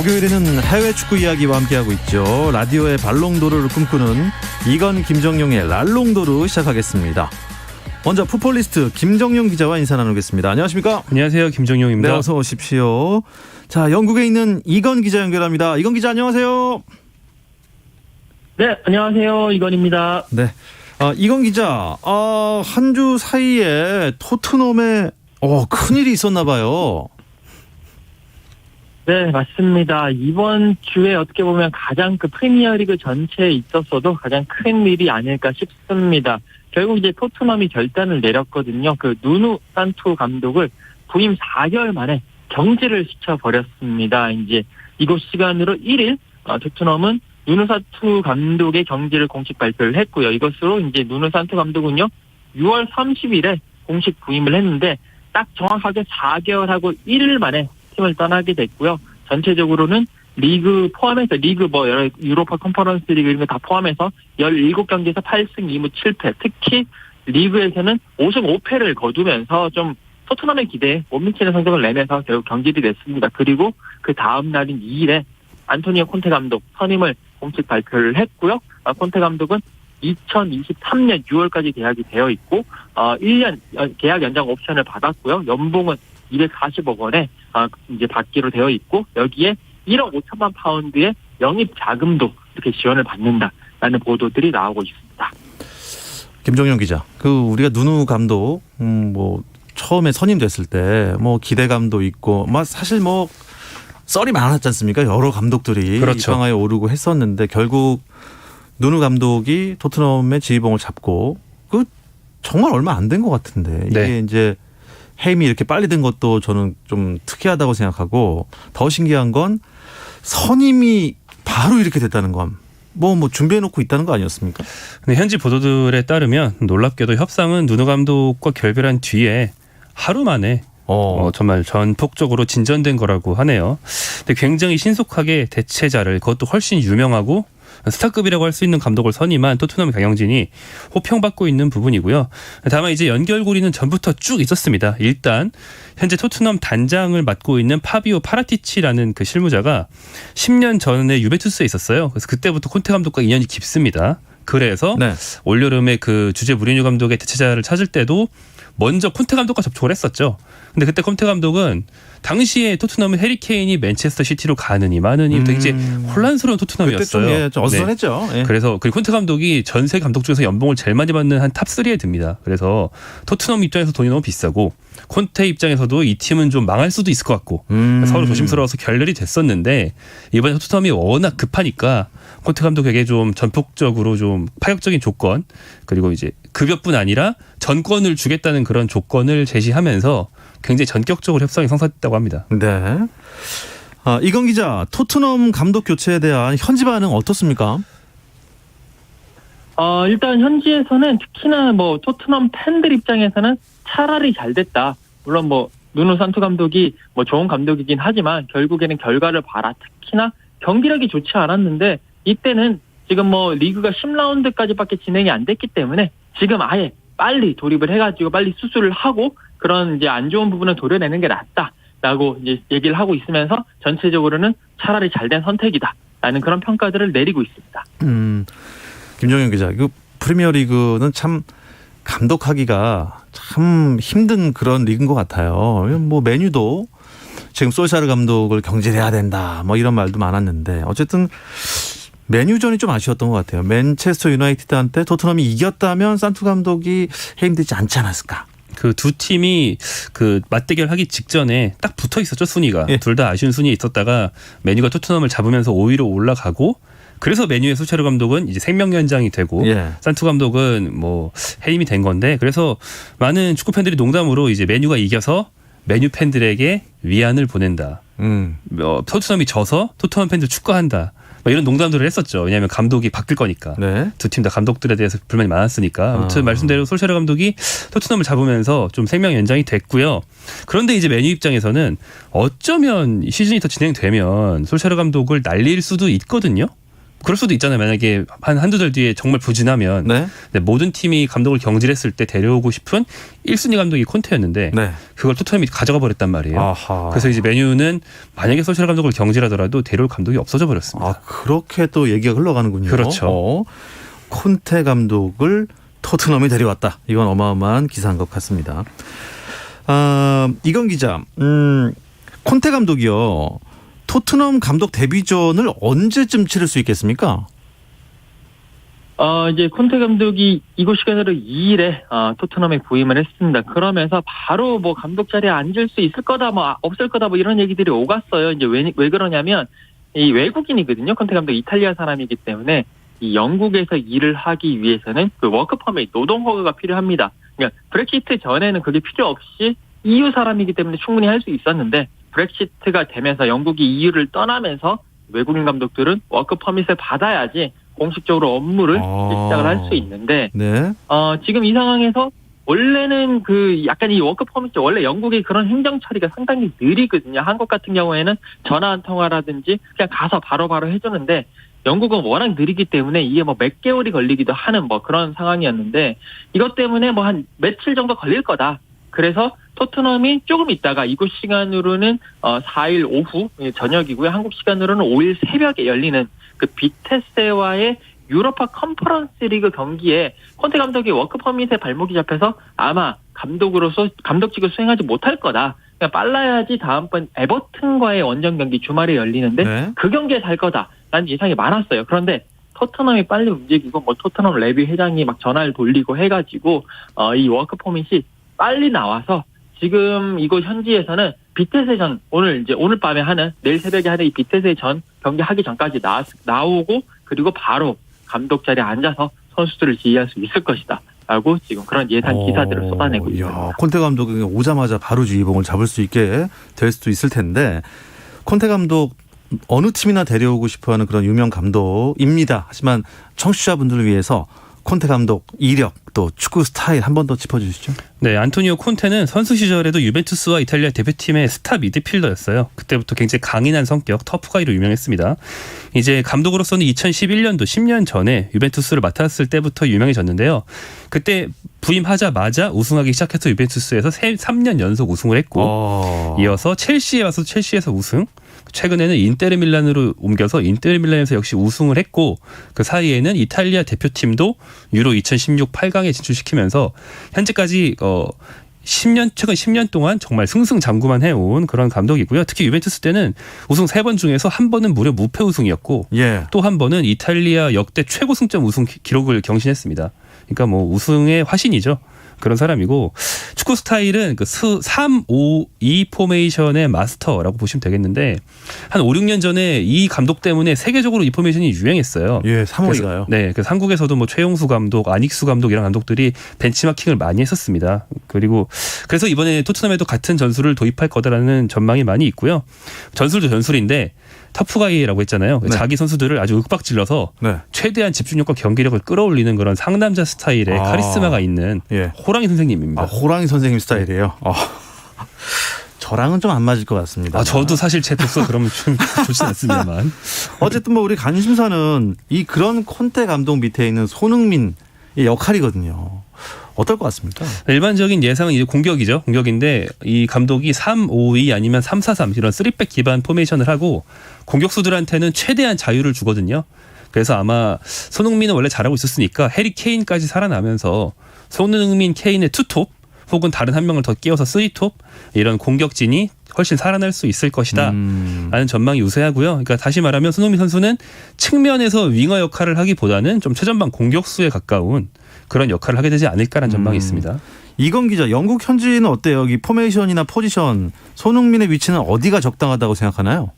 목요일에는 해외 축구 이야기와 함께하고 있죠. 라디오의 발롱도르를 꿈꾸는 이건 김정용의 랄롱도르 시작하겠습니다. 먼저 풋볼리스트 김정용 기자와 인사 나누겠습니다. 안녕하십니까? 안녕하세요. 김정용입니다. 네, 어서 오십시오. 자, 영국에 있는 이건 기자 연결합니다. 이건 기자 안녕하세요. 네, 안녕하세요. 이건입니다. 네, 이건 기자, 한 주 사이에 토트넘에 큰일이 있었나 봐요. 네, 맞습니다. 이번 주에 어떻게 보면 가장 프리미어리그 전체에 있었어도 가장 큰 일이 아닐까 싶습니다. 결국 이제 토트넘이 결단을 내렸거든요. 누누 산투 감독을 부임 4개월 만에 경질을 시켜버렸습니다. 이제 이곳 시간으로 1일 토트넘은 누누 산투 감독의 경질을 공식 발표를 했고요. 이것으로 이제 누누 산투 감독은요, 6월 30일에 공식 부임을 했는데 딱 정확하게 4개월하고 1일 만에 팀을 떠나게 됐고요. 전체적으로는 리그 포함해서 여러 유로파 컨퍼런스 리그 이런 거 다 포함해서 17경기에서 8승 2무 7패. 특히 리그에서는 5승 5패를 거두면서 좀 토트넘의 기대에 못 미치는 성적을 내면서 결국 경질이 됐습니다. 그리고 그 다음 날인 2일에 안토니오 콘테 감독 선임을 공식 발표를 했고요. 콘테 감독은 2023년 6월까지 계약이 되어 있고 1년 계약 연장 옵션을 받았고요. 연봉은 240억 원에 이제 받기로 되어 있고 여기에 1억 5천만 파운드의 영입 자금도 이렇게 지원을 받는다라는 보도들이 나오고 있습니다. 김정용 기자, 우리가 누누 감독 처음에 선임됐을 때 기대감도 있고 사실 썰이 많았지 않습니까? 여러 감독들이 그렇죠. 입방아에 오르고 했었는데 결국 누누 감독이 토트넘의 지휘봉을 잡고 정말 얼마 안 된 것 같은데 이게 네. 이제 해임이 이렇게 빨리 된 것도 저는 좀 특이하다고 생각하고 더 신기한 건 선임이 바로 이렇게 됐다는 건 준비해놓고 있다는 거 아니었습니까? 근데 현지 보도들에 따르면 놀랍게도 협상은 누누 감독과 결별한 뒤에 하루 만에 정말 전폭적으로 진전된 거라고 하네요. 근데 굉장히 신속하게 대체자를 그것도 훨씬 유명하고 스타급이라고 할 수 있는 감독을 선임한 토트넘 경영진이 호평받고 있는 부분이고요. 다만 이제 연결고리는 전부터 쭉 있었습니다. 일단 현재 토트넘 단장을 맡고 있는 파비오 파라티치라는 그 실무자가 10년 전에 유벤투스에 있었어요. 그래서 그때부터 콘테 감독과 인연이 깊습니다. 그래서 네. 올여름에 주제 무리뉴 감독의 대체자를 찾을 때도 먼저 콘테 감독과 접촉을 했었죠. 근데 그때 콘테 감독은 당시에 토트넘은 해리 케인이 맨체스터 시티로 가느니 마느니 되게 혼란스러운 토트넘이었어요. 그때 좀 어수선했죠. 네. 그래서 콘테 감독이 전세 감독 중에서 연봉을 제일 많이 받는 한 탑3에 듭니다. 그래서 토트넘 입장에서 돈이 너무 비싸고 콘테 입장에서도 이 팀은 좀 망할 수도 있을 것 같고 서로 조심스러워서 결렬이 됐었는데 이번에 토트넘이 워낙 급하니까 콘테 감독에게 좀 전폭적으로 좀 파격적인 조건 그리고 이제 급여뿐 아니라 전권을 주겠다는 그런 조건을 제시하면서 굉장히 전격적으로 협상이 성사됐다고 합니다. 네. 이건 기자, 토트넘 감독 교체에 대한 현지 반응 어떻습니까? 일단 현지에서는 특히나 토트넘 팬들 입장에서는 차라리 잘 됐다. 물론 누누 산투 감독이 좋은 감독이긴 하지만 결국에는 결과를 봐라. 특히나 경기력이 좋지 않았는데 이때는 지금 리그가 10라운드까지밖에 진행이 안 됐기 때문에 지금 아예 빨리 돌입을 해가지고 빨리 수술을 하고 그런 이제 안 좋은 부분을 도려내는 게 낫다라고 이제 얘기를 하고 있으면서 전체적으로는 차라리 잘된 선택이다라는 그런 평가들을 내리고 있습니다. 김정현 기자, 프리미어리그는 참 감독하기가 참 힘든 그런 리그인 것 같아요. 메뉴도 지금 솔샤르 감독을 경질해야 된다 이런 말도 많았는데 어쨌든 메뉴전이 좀 아쉬웠던 것 같아요. 맨체스터 유나이티드한테 토트넘이 이겼다면 산투 감독이 해임되지 않지 않았을까? 그 두 팀이 맞대결하기 직전에 딱 붙어 있었죠, 순위가. 예. 둘 다 아쉬운 순위에 있었다가 메뉴가 토트넘을 잡으면서 5위로 올라가고 그래서 메뉴의 소체르 감독은 이제 생명 연장이 되고 산투 감독은 해임이 된 건데 그래서 많은 축구 팬들이 농담으로 이제 메뉴가 이겨서 메뉴 팬들에게 위안을 보낸다. 토트넘이 져서 토트넘 팬들 축구한다. 이런 농담들을 했었죠. 왜냐하면 감독이 바뀔 거니까. 네. 두 팀 다 감독들에 대해서 불만이 많았으니까. 아무튼 말씀대로 솔샤르 감독이 토트넘을 잡으면서 좀 생명 연장이 됐고요. 그런데 이제 메뉴 입장에서는 어쩌면 시즌이 더 진행되면 솔샤르 감독을 날릴 수도 있거든요. 그럴 수도 있잖아요. 만약에 한두 달 뒤에 정말 부진하면 네. 모든 팀이 감독을 경질했을 때 데려오고 싶은 1순위 감독이 콘테였는데 네. 그걸 토트넘이 가져가 버렸단 말이에요. 아하. 그래서 이제 메뉴는 만약에 솔샤르 감독을 경질하더라도 데려올 감독이 없어져 버렸습니다. 아, 그렇게 또 얘기가 흘러가는군요. 그렇죠. 콘테 감독을 토트넘이 데려왔다. 이건 어마어마한 기사인 것 같습니다. 이건 기자, 콘테 감독이요. 토트넘 감독 데뷔전을 언제쯤 치를 수 있겠습니까? 이제 콘테 감독이 이곳 시간으로 2일에 토트넘에 부임을 했습니다. 그러면서 바로 뭐 감독 자리에 앉을 수 있을 거다, 뭐 없을 거다, 뭐 이런 얘기들이 오갔어요. 이제 왜 그러냐면 이 외국인이거든요. 콘테 감독 이탈리아 사람이기 때문에 이 영국에서 일을 하기 위해서는 그 워크 퍼밋, 노동 허가가 필요합니다. 그러니까 브렉시트 전에는 그게 필요 없이 EU 사람이기 때문에 충분히 할 수 있었는데 브렉시트가 되면서 영국이 EU를 떠나면서 외국인 감독들은 워크 퍼밋을 받아야지 공식적으로 업무를 시작을 할 수 있는데 네. 지금 이 상황에서 원래는 그 약간 이 워크 퍼밋이 원래 영국의 그런 행정 처리가 상당히 느리거든요. 한국 같은 경우에는 전화 한 통화라든지 그냥 가서 바로바로 해주는데 영국은 워낙 느리기 때문에 이게 뭐 몇 개월이 걸리기도 하는 뭐 그런 상황이었는데 이것 때문에 뭐 한 며칠 정도 걸릴 거다. 그래서 토트넘이 조금 있다가 이곳 시간으로는 4일 오후 저녁이고요. 한국 시간으로는 5일 새벽에 열리는 그 비테세와의 유로파 컨퍼런스 리그 경기에 콘테 감독이 워크 퍼밋에 발목이 잡혀서 아마 감독으로서 감독직을 수행하지 못할 거다. 그냥 빨라야지 다음번 에버튼과의 원정 경기 주말에 열리는데 네. 그 경기에 살 거다라는 예상이 많았어요. 그런데 토트넘이 빨리 움직이고 뭐 토트넘 레비 회장이 막 전화를 돌리고 해가지고 이 워크 퍼밋이 빨리 나와서 지금 이곳 현지에서는 비테세전 오늘 밤에 하는 내일 새벽에 하는 이 비테세전 경기 하기 전까지 나오고 그리고 바로 감독 자리에 앉아서 선수들을 지휘할 수 있을 것이다라고 지금 그런 예상 기사들을 쏟아내고 있습니다. 콘테 감독이 오자마자 바로 지휘봉을 잡을 수 있게 될 수도 있을 텐데 콘테 감독 어느 팀이나 데려오고 싶어하는 그런 유명 감독입니다. 하지만 청취자분들을 위해서 콘테 감독 이력 또 축구 스타일 한 번 더 짚어주시죠. 네, 안토니오 콘테는 선수 시절에도 유벤투스와 이탈리아 대표팀의 스타 미드필더였어요. 그때부터 굉장히 강인한 성격, 터프가이로 유명했습니다. 이제 감독으로서는 2011년도 10년 전에 유벤투스를 맡았을 때부터 유명해졌는데요. 그때 부임하자마자 우승하기 시작해서 유벤투스에서 3년 연속 우승을 했고 이어서 첼시에 와서 첼시에서 우승, 최근에는 인테르밀란으로 옮겨서 인테르밀란에서 역시 우승을 했고 그 사이에는 이탈리아 대표팀도 유로 2016 8강에 진출시키면서 현재까지 최근 10년 동안 정말 승승장구만 해온 그런 감독이고요. 특히 유벤투스 때는 우승 3번 중에서 한 번은 무려 무패 우승이었고 또 한 번은 이탈리아 역대 최고 승점 우승 기록을 경신했습니다. 그러니까 뭐 우승의 화신이죠. 그런 사람이고 축구 스타일은 그 3-5-2 포메이션의 마스터라고 보시면 되겠는데 한 5, 6년 전에 이 감독 때문에 세계적으로 이 포메이션이 유행했어요. 예, 3-5-2가요. 네, 그래서 한국에서도 뭐 최용수 감독, 안익수 감독 이런 감독들이 벤치마킹을 많이 했었습니다. 그리고 그래서 이번에 토트넘에도 같은 전술을 도입할 거다라는 전망이 많이 있고요. 전술도 전술인데 터프가이라고 했잖아요. 네. 자기 선수들을 아주 윽박질러서 최대한 집중력과 경기력을 끌어올리는 그런 상남자 스타일의 카리스마가 있는 호랑이 선생님입니다. 호랑이 선생님 스타일이에요. 저랑은 좀 안 맞을 것 같습니다. 저도 사실 제 독서 그러면 좀 좋지 않습니다만. 어쨌든 뭐 우리 관심사는 이 그런 콘테 감독 밑에 있는 손흥민의 역할이거든요. 어떨 것 같습니까? 일반적인 예상은 이제 공격이죠. 공격인데 이 감독이 3-5-2 아니면 3-4-3 이런 3백 기반 포메이션을 하고 공격수들한테는 최대한 자유를 주거든요. 그래서 아마 손흥민은 원래 잘하고 있었으니까 해리 케인까지 살아나면서 손흥민, 케인의 투톱 혹은 다른 한 명을 더 끼워서 3톱 이런 공격진이 훨씬 살아날 수 있을 것이다 라는 전망이 우세하고요. 그러니까 다시 말하면 손흥민 선수는 측면에서 윙어 역할을 하기보다는 좀 최전방 공격수에 가까운 그런 역할을 하게 되지 않을까라는 전망이 있습니다. 이건 기자, 영국 현지는 어때요? 이 포메이션이나 포지션, 손흥민의 위치는 어디가 적당하다고 생각하나요?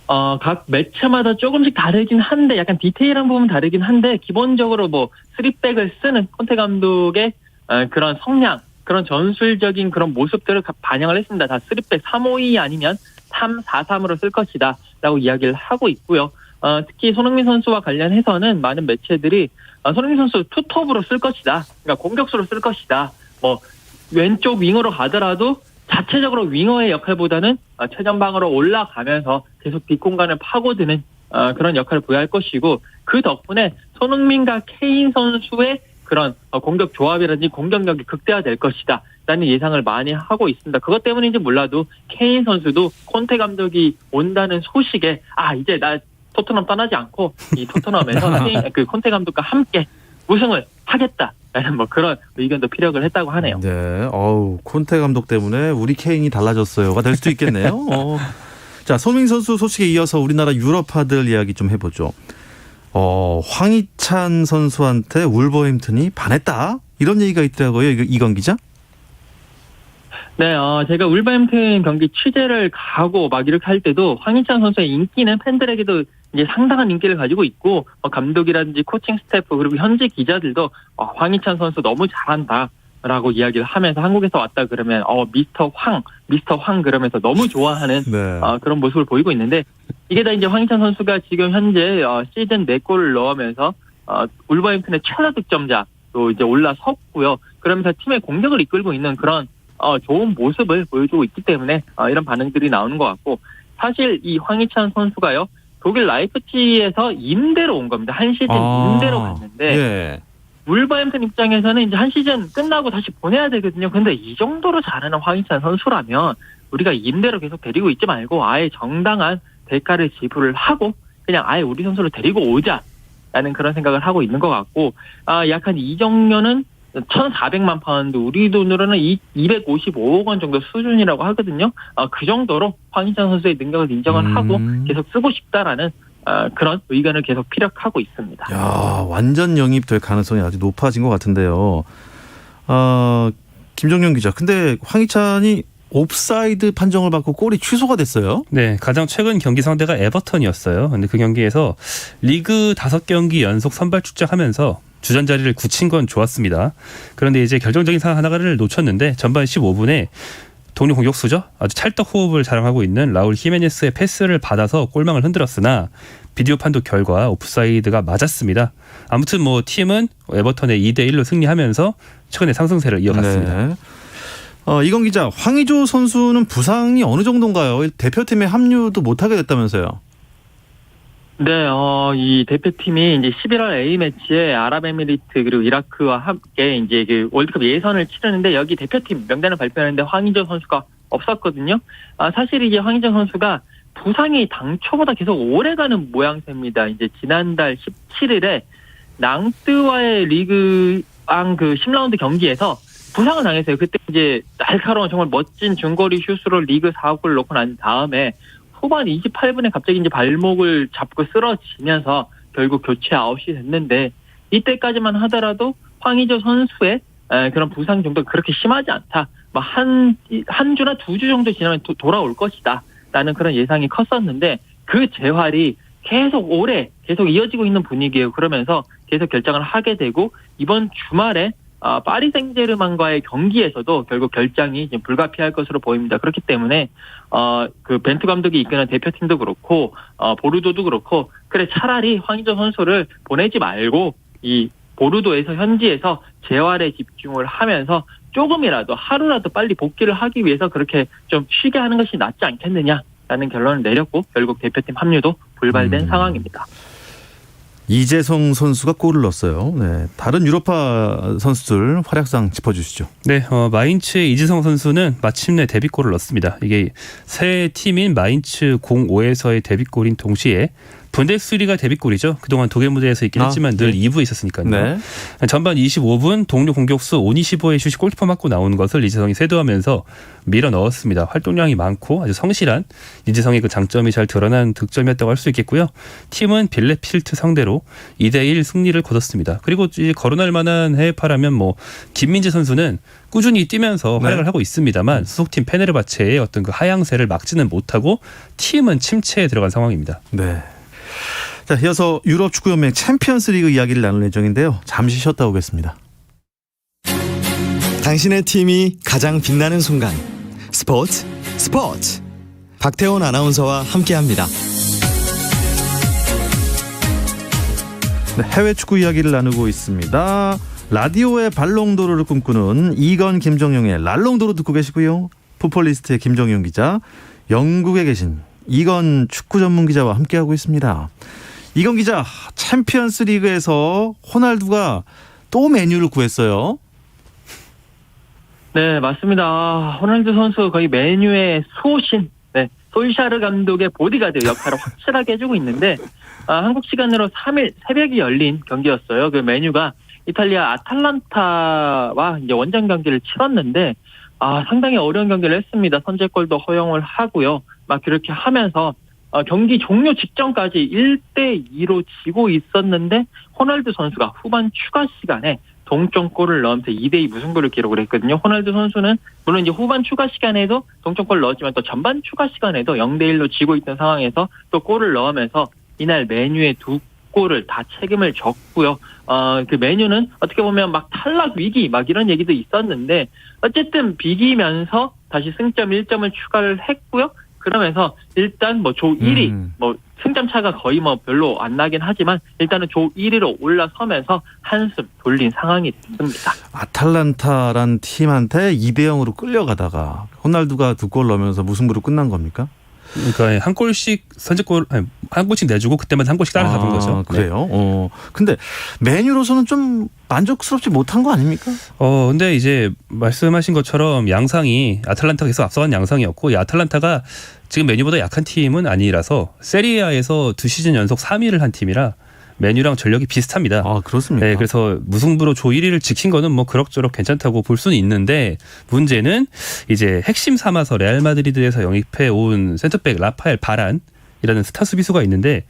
각 매체마다 조금씩 다르긴 한데 약간 디테일한 부분 다르긴 한데 기본적으로 뭐 3백을 쓰는 콘테 감독의 그런 성향, 그런 전술적인 그런 모습들을 반영을 했습니다. 다 3백, 3-5-2 아니면 3-4-3으로 쓸 것이다 라고 이야기를 하고 있고요. 특히 손흥민 선수와 관련해서는 많은 매체들이 손흥민 선수 투톱으로 쓸 것이다. 그러니까 공격수로 쓸 것이다. 뭐 왼쪽 윙어로 가더라도 자체적으로 윙어의 역할보다는 최전방으로 올라가면서 계속 뒷공간을 파고드는 그런 역할을 부여할 것이고 그 덕분에 손흥민과 케인 선수의 그런 공격 조합이라든지 공격력이 극대화될 것이다 라는 예상을 많이 하고 있습니다. 그것 때문인지 몰라도 케인 선수도 콘테 감독이 온다는 소식에 이제 나 토트넘 떠나지 않고 이 토트넘에서 그 콘테 감독과 함께 우승을 하겠다라는 뭐 그런 의견도 피력을 했다고 하네요. 네, 콘테 감독 때문에 우리 케인이 달라졌어요가 될 수도 있겠네요. 자, 손흥민 선수 소식에 이어서 우리나라 유럽파들 이야기 좀 해보죠. 황희찬 선수한테 울버햄튼이 반했다 이런 얘기가 있더라고요. 이건 기자? 네, 제가 울버햄튼 경기 취재를 가고 막 이렇게 할 때도 황희찬 선수의 인기는 팬들에게도 이제 상당한 인기를 가지고 있고 감독이라든지 코칭 스태프 그리고 현지 기자들도 황희찬 선수 너무 잘한다라고 이야기를 하면서 한국에서 왔다 그러면 미스터 황 그러면서 너무 좋아하는 네. 그런 모습을 보이고 있는데 이게 다 이제 황희찬 선수가 지금 현재 시즌 4골을 넣으면서 울버햄튼의 최다 득점자로 이제 올라섰고요. 그러면서 팀의 공격을 이끌고 있는 그런 좋은 모습을 보여주고 있기 때문에 이런 반응들이 나오는 것 같고 사실 이 황희찬 선수가요. 독일 라이프치히에서 임대로 온 겁니다. 한 시즌 임대로 갔는데 예. 울버햄튼 입장에서는 이제 한 시즌 끝나고 다시 보내야 되거든요. 근데 이 정도로 잘하는 황희찬 선수라면 우리가 임대로 계속 데리고 있지 말고 아예 정당한 대가를 지불을 하고 그냥 아예 우리 선수를 데리고 오자라는 그런 생각을 하고 있는 것 같고 약한 이정료는 1,400만 파운드, 우리 돈으로는 255억 원 정도 수준이라고 하거든요. 그 정도로 황희찬 선수의 능력을 인정을 하고 계속 쓰고 싶다라는 그런 의견을 계속 피력하고 있습니다. 야, 완전 영입될 가능성이 아주 높아진 것 같은데요. 김정용 기자, 근데 황희찬이 옵사이드 판정을 받고 골이 취소가 됐어요? 네, 가장 최근 경기 상대가 에버턴이었어요. 근데 그 경기에서 리그 5경기 연속 선발 출장하면서 주전 자리를 굳힌 건 좋았습니다. 그런데 이제 결정적인 상황 하나를 놓쳤는데 전반 15분에 동료 공격수죠. 아주 찰떡 호흡을 자랑하고 있는 라울 히메네스의 패스를 받아서 골망을 흔들었으나 비디오 판독 결과 오프사이드가 맞았습니다. 아무튼 뭐 팀은 에버턴의 2대1로 승리하면서 최근의 상승세를 이어갔습니다. 네. 이건 기자, 황의조 선수는 부상이 어느 정도인가요? 대표팀에 합류도 못하게 됐다면서요? 네, 이 대표팀이 이제 11월 A매치에 아랍에미리트 그리고 이라크와 함께 이제 그 월드컵 예선을 치르는데 여기 대표팀 명단을 발표하는데 황의조 선수가 없었거든요. 사실 이제 황의조 선수가 부상이 당초보다 계속 오래가는 모양새입니다. 이제 지난달 17일에 낭뜨와의 리그왕 그 10라운드 경기에서 부상을 당했어요. 그때 이제 날카로운 정말 멋진 중거리 슛으로 리그 4골을 넣고 난 다음에 후반 28분에 갑자기 이제 발목을 잡고 쓰러지면서 결국 교체 아웃이 됐는데 이때까지만 하더라도 황의조 선수의 그런 부상 정도가 그렇게 심하지 않다. 한 주나 2주 정도 지나면 돌아올 것이다. 라는 그런 예상이 컸었는데 그 재활이 계속 이어지고 있는 분위기예요. 그러면서 계속 결정을 하게 되고 이번 주말에 파리 생제르맹과의 경기에서도 결국 결장이 지금 불가피할 것으로 보입니다. 그렇기 때문에 그 벤투 감독이 이끄는 대표팀도 그렇고 보르도도 그렇고 그래 차라리 황의조 선수를 보내지 말고 이 보르도에서 현지에서 재활에 집중을 하면서 조금이라도 하루라도 빨리 복귀를 하기 위해서 그렇게 좀 쉬게 하는 것이 낫지 않겠느냐라는 결론을 내렸고 결국 대표팀 합류도 불발된 상황입니다. 이재성 선수가 골을 넣었어요. 네, 다른 유로파 선수들 활약상 짚어주시죠. 네, 마인츠의 이재성 선수는 마침내 데뷔골을 넣었습니다. 이게 새 팀인 마인츠 05에서의 데뷔골인 동시에 분데스리가 데뷔골이죠. 그동안 독일 무대에서 있긴 했지만 늘 2부에 있었으니까요. 네. 전반 25분 동료 공격수 오니시보의 슛이 골키퍼 맞고 나오는 것을 이재성이 세도하면서 밀어 넣었습니다. 활동량이 많고 아주 성실한 이재성의 그 장점이 잘 드러난 득점이었다고 할 수 있겠고요. 팀은 빌레필트 상대로 2대1 승리를 거뒀습니다. 그리고 이제 거론할 만한 해외파라면 뭐 김민재 선수는 꾸준히 뛰면서 활약을 하고 있습니다만 소속팀 페네르바체의 어떤 그 하향세를 막지는 못하고 팀은 침체에 들어간 상황입니다. 네. 자, 이어서 유럽 축구연맹 챔피언스리그 이야기를 나눌 예정인데요. 잠시 쉬었다 오겠습니다. 당신의 팀이 가장 빛나는 순간 스포츠 박태원 아나운서와 함께합니다. 네, 해외 축구 이야기를 나누고 있습니다. 라디오의 발롱도르를 꿈꾸는 이건 김정용의 랄롱도르 듣고 계시고요. 풋볼리스트의 김정용 기자, 영국에 계신 이건 축구 전문 기자와 함께하고 있습니다. 이건 기자, 챔피언스 리그에서 호날두가 또 메뉴를 구했어요. 네, 맞습니다. 호날두 선수 거의 메뉴의 소신, 솔샤르 감독의 보디가드 역할을 확실하게 해주고 있는데, 한국 시간으로 3일 새벽에 열린 경기였어요. 그 메뉴가 이탈리아 아탈란타와 이제 원정 경기를 치렀는데, 상당히 어려운 경기를 했습니다. 선제골도 허용을 하고요. 막 그렇게 하면서 경기 종료 직전까지 1대2로 지고 있었는데 호날두 선수가 후반 추가 시간에 동점골을 넣으면서 2대2 무승부를 기록을 했거든요. 호날두 선수는 물론 이제 후반 추가 시간에도 동점골을 넣었지만 또 전반 추가 시간에도 0대1로 지고 있던 상황에서 또 골을 넣으면서 이날 메뉴의 두 골을 다 책임을 졌고요. 그 메뉴는 어떻게 보면 막 탈락 위기 막 이런 얘기도 있었는데 어쨌든 비기면서 다시 승점 1점을 추가를 했고요. 그러면서 일단 뭐 조 1위 뭐 승점 차가 거의 뭐 별로 안 나긴 하지만 일단은 조 1위로 올라서면서 한숨 돌린 상황이 됐습니다. 아탈란타란 팀한테 2대0으로 끌려가다가 호날두가 2골 넣으면서 무승부로 끝난 겁니까? 그러니까 한 골씩 선제골 한 골씩 내주고 그때만 한 골씩 따라 잡은 거죠. 그래요? 네. 근데 메뉴로서는 좀 만족스럽지 못한 거 아닙니까? 근데 이제 말씀하신 것처럼 양상이 아탈란타가 계속 앞서간 양상이었고 이 아탈란타가 지금 메뉴보다 약한 팀은 아니라서 세리에A에서 2시즌 연속 3위를 한 팀이라 메뉴랑 전력이 비슷합니다. 그렇습니까? 네, 그래서 무승부로 조 1위를 지킨 거는 뭐 그럭저럭 괜찮다고 볼 수는 있는데 문제는 이제 핵심 삼아서 레알 마드리드에서 영입해 온 센터백 라파엘 바란이라는 스타 수비수가 있는데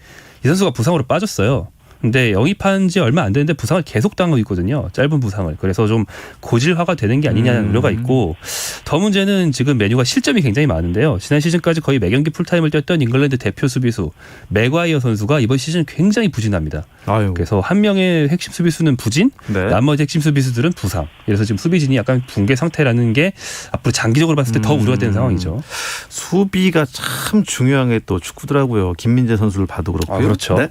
이 선수가 부상으로 빠졌어요. 근데 영입한 지 얼마 안 됐는데 부상을 계속 당하고 있거든요. 짧은 부상을. 그래서 좀 고질화가 되는 게 아니냐는 우려가 있고 더 문제는 지금 메뉴가 실점이 굉장히 많은데요. 지난 시즌까지 거의 매경기 풀타임을 뛰었던 잉글랜드 대표 수비수 맥과이어 선수가 이번 시즌 굉장히 부진합니다. 그래서 한 명의 핵심 수비수는 부진, 나머지 핵심 수비수들은 부상. 그래서 지금 수비진이 약간 붕괴 상태라는 게 앞으로 장기적으로 봤을 때 더 우려가 되는 상황이죠. 수비가 참 중요한 게 또 축구더라고요. 김민재 선수를 봐도 그렇고요. 그렇죠. 네.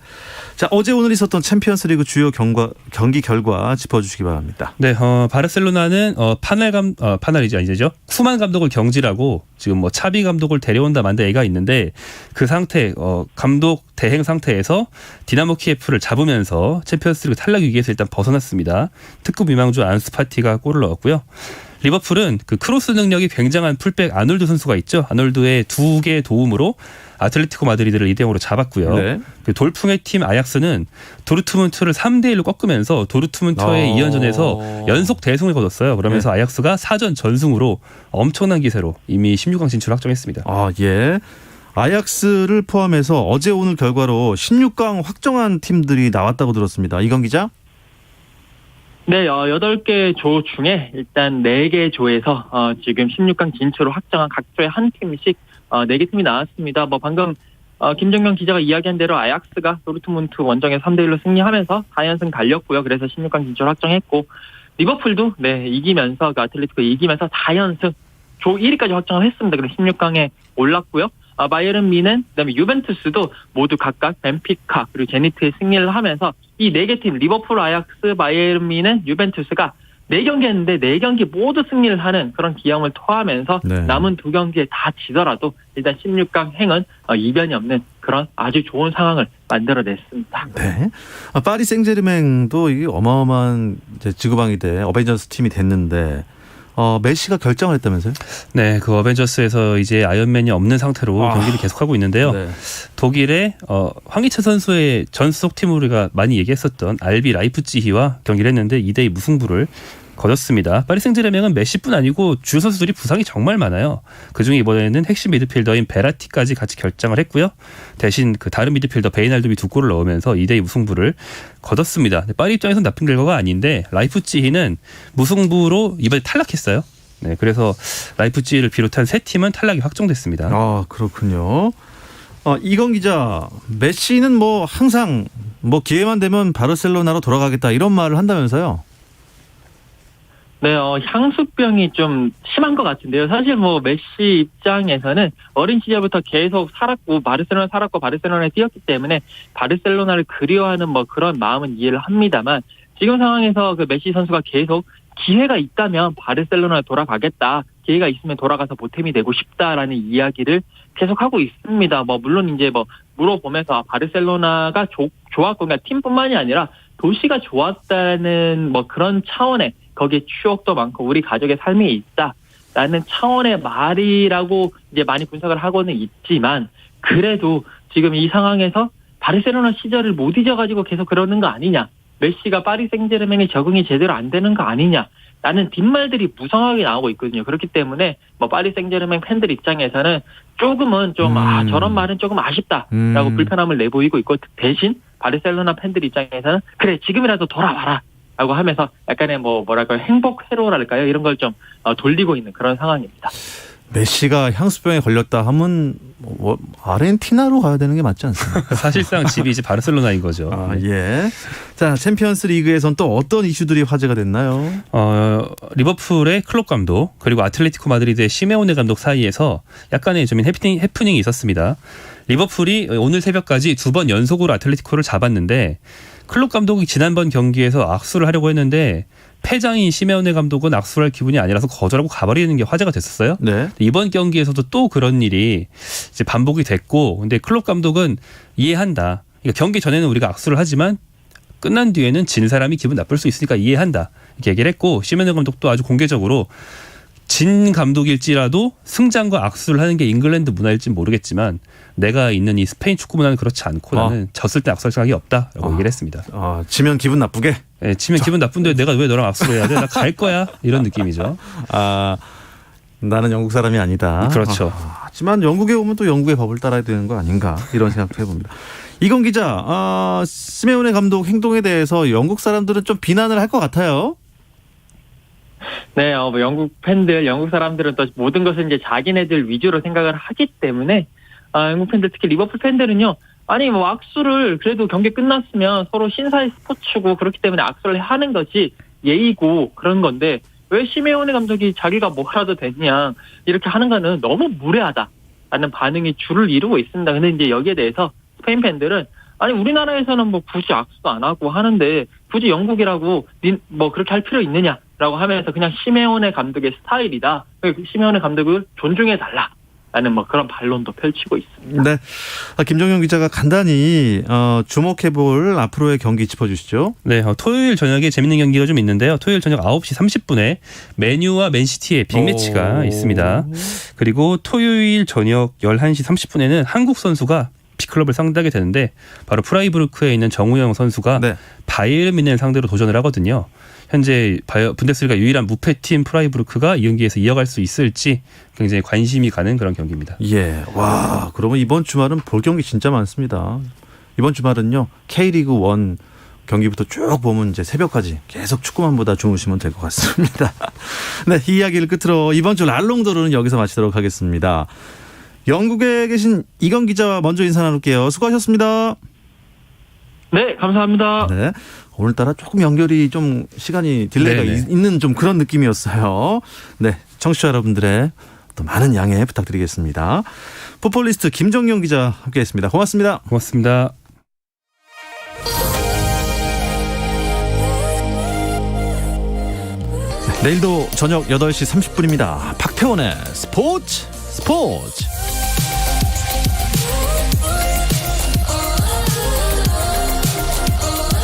자, 어제 오늘 있었던 챔피언스리그 주요 경기 결과 짚어주시기 바랍니다. 네, 바르셀로나는 파날이죠, 아니죠? 쿠만 감독을 경질하고 지금 뭐 차비 감독을 데려온다 만다 얘기가 있는데 그 상태, 감독 대행 상태에서 디나모 키예프를 잡으면서 챔피언스리그 탈락 위기에서 일단 벗어났습니다. 특급 유망주 안스 파티가 골을 넣었고요. 리버풀은 그 크로스 능력이 굉장한 풀백 아놀드 선수가 있죠. 아놀드의 2개의 도움으로 아틀레티코 마드리드를 2대0으로 잡았고요. 네. 그 돌풍의 팀 아약스는 도르트문트를 3대1로 꺾으면서 도르트문트와의 2연전에서 연속 대승을 거뒀어요. 그러면서 아약스가 4전 전승으로 엄청난 기세로 이미 16강 진출 확정했습니다. 예. 아약스를 포함해서 어제 오늘 결과로 16강 확정한 팀들이 나왔다고 들었습니다. 이건 기자? 네, 8개 조 중에 일단 4개 조에서 지금 16강 진출을 확정한 각 조에 한 팀씩 4개 팀이 나왔습니다. 뭐 방금 김정경 기자가 이야기한 대로 아약스가 도르트문트 원정에서 3대1로 승리하면서 4연승 달렸고요. 그래서 16강 진출 확정했고 리버풀도 이기면서 그 아틀레티코 이기면서 4연승 조 1위까지 확정을 했습니다. 그래서 16강에 올랐고요. 바이에른 뮌헨 그다음에 유벤투스도 모두 각각 벤피카 그리고 제니트에 승리를 하면서 이 4개 팀 리버풀, 아약스, 바이에른 뮌헨, 유벤투스가 4경기 했는데 4경기 모두 승리를 하는 그런 기염을 토하면서 남은 2경기에 다 지더라도 일단 16강 행은 이변이 없는 그런 아주 좋은 상황을 만들어냈습니다. 네. 파리 생제르맹도 이게 어마어마한 이제 지구방위 대 어벤져스 팀이 됐는데 메시가 결정을 했다면서요? 네, 그 어벤져스에서 이제 아이언맨이 없는 상태로 경기를 계속하고 있는데요. 네. 독일의 황희찬 선수의 전 소속팀으로 우리가 많이 얘기했었던 RB 라이프치히와 경기를 했는데 2대2 무승부를 거뒀습니다. 파리 생제르맹은 메시뿐 아니고 주요 선수들이 부상이 정말 많아요. 그중에 이번에는 핵심 미드필더인 베라티까지 같이 결장을 했고요. 대신 그 다른 미드필더 베이날둠이 2골을 넣으면서 2대2 무승부를 거뒀습니다. 파리 입장에서는 나쁜 결과가 아닌데 라이프치히는 무승부로 이번에 탈락했어요. 네, 그래서 라이프치히를 비롯한 3팀은 탈락이 확정됐습니다. 그렇군요. 이건 기자, 메시는 뭐 항상 뭐 기회만 되면 바르셀로나로 돌아가겠다 이런 말을 한다면서요? 네, 향수병이 좀 심한 것 같은데요. 사실 뭐 메시 입장에서는 어린 시절부터 계속 살았고 바르셀로나에 뛰었기 때문에 바르셀로나를 그리워하는 뭐 그런 마음은 이해를 합니다만 지금 상황에서 그 메시 선수가 계속 기회가 있다면 바르셀로나에 돌아가겠다 기회가 있으면 돌아가서 보탬이 되고 싶다라는 이야기를 계속하고 있습니다. 뭐 물론 이제 뭐 물어보면서 바르셀로나가 좋았고 그러니까 팀뿐만이 아니라 도시가 좋았다는 뭐 그런 차원의 거기에 추억도 많고 우리 가족의 삶이 있다라는 차원의 말이라고 이제 많이 분석을 하고는 있지만 그래도 지금 이 상황에서 바르셀로나 시절을 못 잊어가지고 계속 그러는 거 아니냐. 메시가 파리 생제르맹에 적응이 제대로 안 되는 거 아니냐. 라는 뒷말들이 무성하게 나오고 있거든요. 그렇기 때문에 뭐 파리 생제르맹 팬들 입장에서는 조금은 좀 저런 말은 조금 아쉽다라고 불편함을 내보이고 있고 대신 바르셀로나 팬들 입장에서는 그래 지금이라도 돌아와라 라고 하면서 약간의 뭐랄까요 행복 회로랄까요 이런 걸 좀 돌리고 있는 그런 상황입니다. 메시가 향수병에 걸렸다 하면 뭐 아르헨티나로 가야 되는 게 맞지 않습니까? 사실상 집이 이제 바르셀로나인 거죠. 예. 자, 챔피언스 리그에선 또 어떤 이슈들이 화제가 됐나요? 리버풀의 클롭 감독 그리고 아틀레티코 마드리드의 시메오네 감독 사이에서 약간의 좀 해프닝이 있었습니다. 리버풀이 오늘 새벽까지 2번 연속으로 아틀레티코를 잡았는데 클롭 감독이 지난번 경기에서 악수를 하려고 했는데 패장인 시메오네 감독은 악수할 기분이 아니라서 거절하고 가버리는 게 화제가 됐었어요. 네. 이번 경기에서도 또 그런 일이 이제 반복이 됐고, 근데 클롭 감독은 이해한다. 그러니까 경기 전에는 우리가 악수를 하지만 끝난 뒤에는 진 사람이 기분 나쁠 수 있으니까 이해한다. 이렇게 얘기를 했고, 시메오네 감독도 아주 공개적으로 진 감독일지라도 승장과 악수를 하는 게 잉글랜드 문화일지 모르겠지만 내가 있는 이 스페인 축구 문화는 그렇지 않고 나는 졌을 때 악수할 생각이 없다라고 얘기를 했습니다. 지면 기분 나쁘게? 네, 지면 기분 나쁜데 내가 왜 너랑 악수를 해야 돼? 나 갈 거야. 이런 느낌이죠. 나는 영국 사람이 아니다. 그렇죠. 하지만 영국에 오면 또 영국의 법을 따라야 되는 거 아닌가 이런 생각도 해봅니다. 이건 기자, 시메오네 감독 행동에 대해서 영국 사람들은 좀 비난을 할 것 같아요. 네, 뭐 영국 팬들, 영국 사람들은 또 모든 것을 이제 자기네들 위주로 생각을 하기 때문에 영국 팬들 특히 리버풀 팬들은요. 아니 뭐 악수를 그래도 경기 끝났으면 서로 신사의 스포츠고 그렇기 때문에 악수를 하는 것이 예의고 그런 건데 왜 시메오네 감독이 자기가 뭐라도 됐냐 이렇게 하는 거는 너무 무례하다라는 반응이 줄을 이루고 있습니다. 근데 이제 여기에 대해서 스페인 팬들은 아니 우리나라에서는 뭐 굳이 악수도 안 하고 하는데 굳이 영국이라고 뭐 그렇게 할 필요 있느냐라고 하면서 그냥 시메오네 감독의 스타일이다. 시메오네 감독을 존중해 달라라는 뭐 그런 반론도 펼치고 있습니다. 네, 김정용 기자가 간단히 주목해볼 앞으로의 경기 짚어주시죠. 네, 토요일 저녁에 재밌는 경기가 좀 있는데요. 토요일 저녁 9시 30분에 맨유와 맨시티의 빅매치가 있습니다. 그리고 토요일 저녁 11시 30분에는 한국 선수가 B클럽을 상대하게 되는데 바로 프라이부르크에 있는 정우영 선수가 바이에른 뮌헨 상대로 도전을 하거든요. 현재 분데스리가 유일한 무패팀 프라이부르크가 이 경기에서 이어갈 수 있을지 굉장히 관심이 가는 그런 경기입니다. 예, 와, 그러면 이번 주말은 볼 경기 진짜 많습니다. 이번 주말은요 K리그 1 경기부터 쭉 보면 이제 새벽까지 계속 축구만 보다 주무시면 될 것 같습니다. 네, 이 이야기를 끝으로 이번 주 랄롱도르는 여기서 마치도록 하겠습니다. 영국에 계신 이건 기자와 먼저 인사 나눌게요. 수고하셨습니다. 네, 감사합니다. 네, 오늘따라 조금 연결이 좀 시간이 딜레이가 있는 좀 그런 느낌이었어요. 네, 청취자 여러분들의 또 많은 양해 부탁드리겠습니다. 풋볼리스트 김정용 기자 함께했습니다. 고맙습니다. 고맙습니다. 내일도 저녁 8시 30분입니다. 박태원의 스포츠.